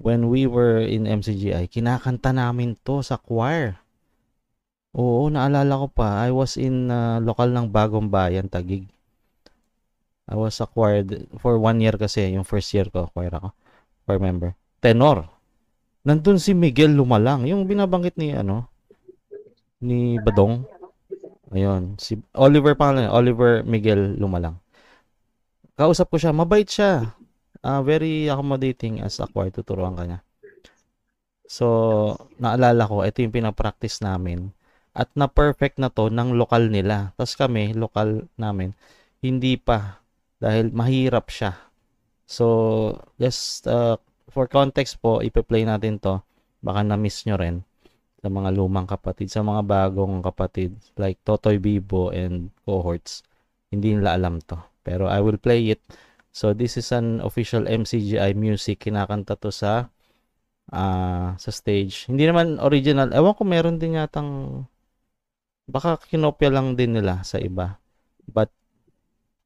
when we were in MCGI, kinakanta namin to sa choir. Oo, naalala ko pa. I was in lokal ng Bagong Bayan, Taguig. I was a choir for 1 year kasi. Yung first year ko, choir ako. Choir member. Tenor. Nandun si Miguel Lumalang. Yung binabanggit ni Badong. Ayun. Si Oliver pangalan. Oliver Miguel Lumalang. Kausap ko siya. Mabait siya. Very accommodating as a choir. Tuturuan ka niya. So, naalala ko, ito yung pinapractice namin. At na-perfect na to ng lokal nila. Tapos kami, lokal namin, hindi pa. Dahil mahirap siya. So, just for context po, ipe-play natin to. Baka na-miss nyo rin sa mga lumang kapatid, sa mga bagong kapatid like Totoy Bibo and cohorts. Hindi nila alam to. Pero I will play it. So, this is an official MCGI music. Kinakanta to sa stage. Hindi naman original. Ewan ko, meron din yatang baka kinopya lang din nila sa iba. But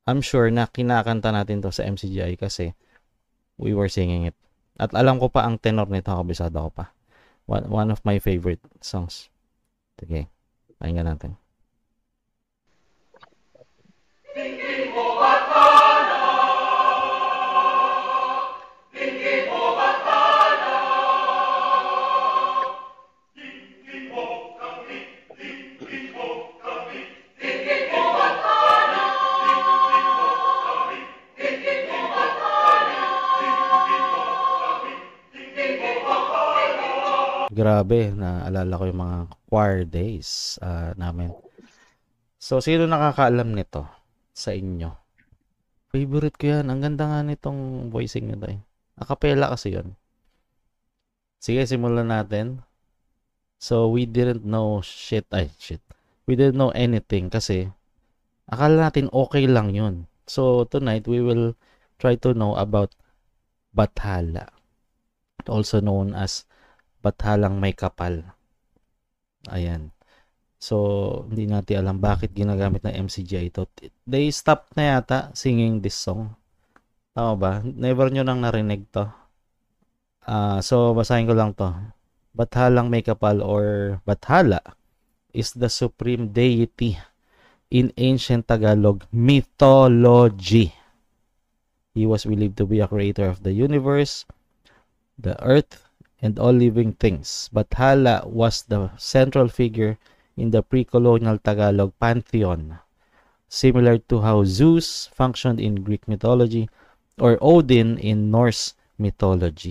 I'm sure na kinakanta natin to sa MCGI kasi we were singing it. At alam ko pa ang tenor nito, kabisado ko pa. One of my favorite songs. Sige, pakinggan natin. Grabe, naalala ko yung mga choir days namin. So, sino nakakaalam nito sa inyo? Favorite ko yan. Ang ganda nga nitong voicing nito eh. Acapella kasi yun. Sige, simulan natin. So, we didn't know shit. We didn't know anything kasi akala natin okay lang yun. So, tonight, we will try to know about Bathala. Also known as Bathalang May Kapal. Ayan. So, hindi natin alam bakit ginagamit ng MCGI ito. They stopped na yata singing this song. Tama ba? Never nyo nang narinig to. So, basahin ko lang to. Bathalang May Kapal or Bathala is the supreme deity in ancient Tagalog mythology. He was believed to be a creator of the universe, the earth, and all living things. Bathala was the central figure in the pre-colonial Tagalog pantheon, similar to how Zeus functioned in Greek mythology or Odin in Norse mythology.